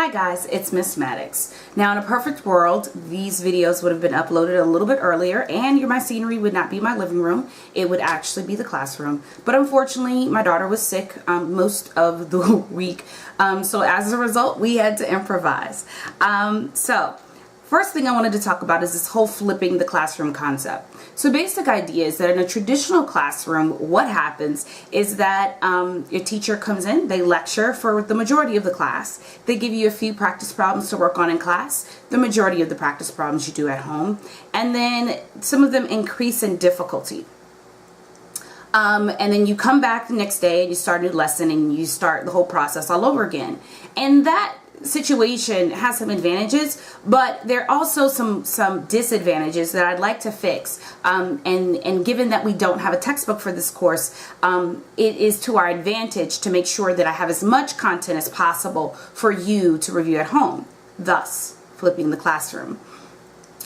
Hi guys, it's Miss Maddox. Now in a perfect world, these videos would have been uploaded a little bit earlier and my scenery would not be my living room. It would actually be the classroom. But unfortunately, my daughter was sick most of the week. So as a result, we had to improvise. First thing I wanted to talk about is this whole flipping the classroom concept. So basic idea is that in a traditional classroom, what happens is that your teacher comes in, they lecture for the majority of the class. They give you a few practice problems to work on in class. The majority of the practice problems you do at home. And then some of them increase in difficulty. And then you come back the next day and you start a new lesson and you start the whole process all over again. And that situation has some advantages, but there are also some disadvantages that I'd like to fix. And given that we don't have a textbook for this course, it is to our advantage to make sure that I have as much content as possible for you to review at home, thus flipping the classroom.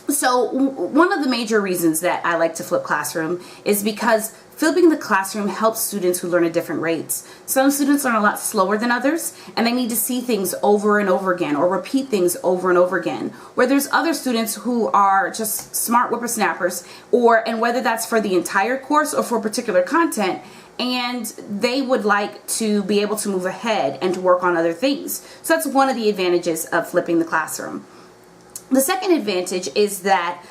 So one of the major reasons that I like to flip classroom is because flipping the classroom helps students who learn at different rates. Some students learn a lot slower than others, and they need to see things over and over again or repeat things over and over again. Where there's other students who are just smart whippersnappers, and whether that's for the entire course or for particular content, and they would like to be able to move ahead and to work on other things. So that's one of the advantages of flipping the classroom. The second advantage is that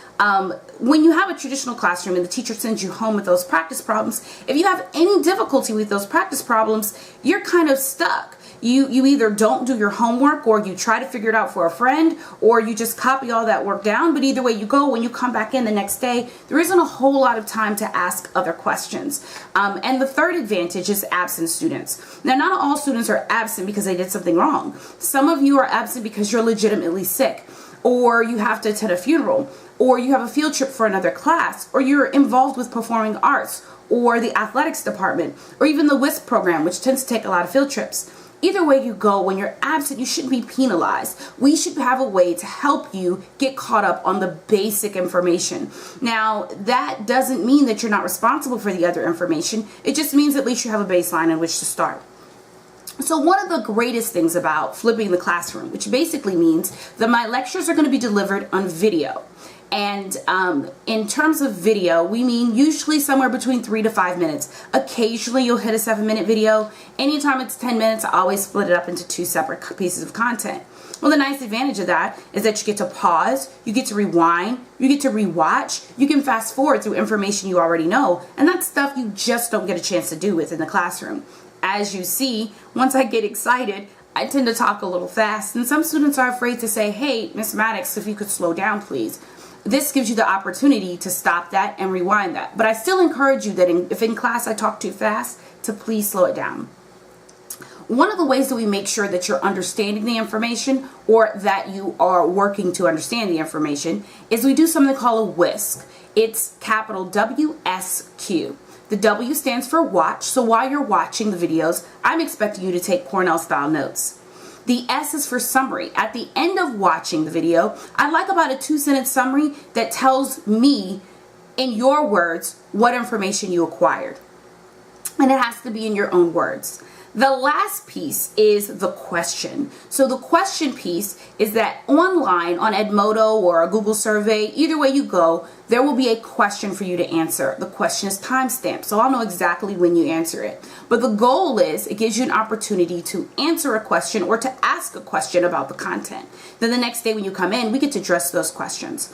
when you have a traditional classroom and the teacher sends you home with those practice problems, if you have any difficulty with those practice problems, you're kind of stuck. You either don't do your homework, or you try to figure it out for a friend, or you just copy all that work down. But either way you go, when you come back in the next day, there isn't a whole lot of time to ask other questions. And the third advantage is absent students. Now, not all students are absent because they did something wrong. Some of you are absent because you're legitimately sick, or you have to attend a funeral, or you have a field trip for another class, or you're involved with performing arts, or the athletics department, or even the WISP program, which tends to take a lot of field trips. Either way you go, when you're absent, you shouldn't be penalized. We should have a way to help you get caught up on the basic information. Now, that doesn't mean that you're not responsible for the other information. It just means at least you have a baseline in which to start. So one of the greatest things about flipping the classroom, which basically means that my lectures are going to be delivered on video. And in terms of video, we mean usually somewhere between 3 to 5 minutes. Occasionally you'll hit a 7-minute video. Anytime it's 10 minutes, I always split it up into 2 separate pieces of content. Well, the nice advantage of that is that you get to pause, you get to rewind, you get to rewatch, you can fast forward through information you already know, and that's stuff you just don't get a chance to do within the classroom. As you see, once I get excited, I tend to talk a little fast, and some students are afraid to say, "Hey, Miss Maddox, if you could slow down, please." This gives you the opportunity to stop that and rewind that. But I still encourage you that if in class I talk too fast, to please slow it down. One of the ways that we make sure that you're understanding the information, or that you are working to understand the information, is we do something called a WISQ. It's capital WSQ. The W stands for watch, so while you're watching the videos, I'm expecting you to take Cornell-style notes. The S is for summary. At the end of watching the video, I'd like about a 2-sentence summary that tells me, in your words, what information you acquired. And it has to be in your own words. The last piece is the question. So the question piece is that online on Edmodo or a Google survey, either way you go, there will be a question for you to answer. The question is timestamped, so I'll know exactly when you answer it. But the goal is, it gives you an opportunity to answer a question or to ask a question about the content. Then the next day when you come in, we get to address those questions.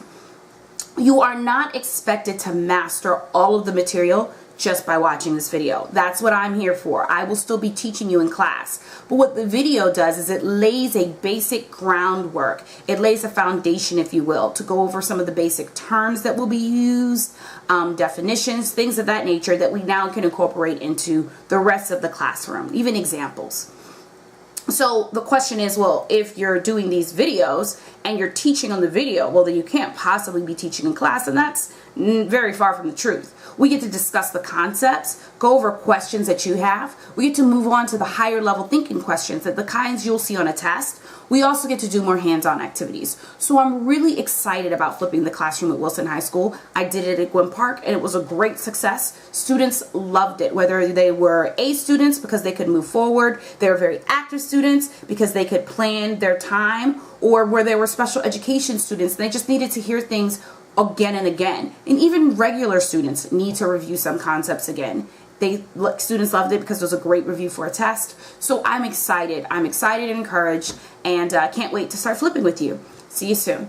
You are not expected to master all of the material just by watching this video. That's what I'm here for. I will still be teaching you in class. But what the video does is it lays a basic groundwork. It lays a foundation, if you will, to go over some of the basic terms that will be used, definitions, things of that nature that we now can incorporate into the rest of the classroom, even examples. So the question is, well, if you're doing these videos and you're teaching on the video, well, then you can't possibly be teaching in class, and that's Very far from the truth. We get to discuss the concepts, go over questions that you have. We get to move on to the higher level thinking questions, that the kinds you'll see on a test. We also get to do more hands-on activities. So I'm really excited about flipping the classroom at Wilson High School. I did it at Gwynn Park and it was a great success. Students loved it, whether they were A students because they could move forward, they were very active students because they could plan their time, or where they were special education students. They just needed to hear things again and again. And even regular students need to review some concepts again. Students loved it because it was a great review for a test. So I'm excited. I'm excited and encouraged, and can't wait to start flipping with you. See you soon.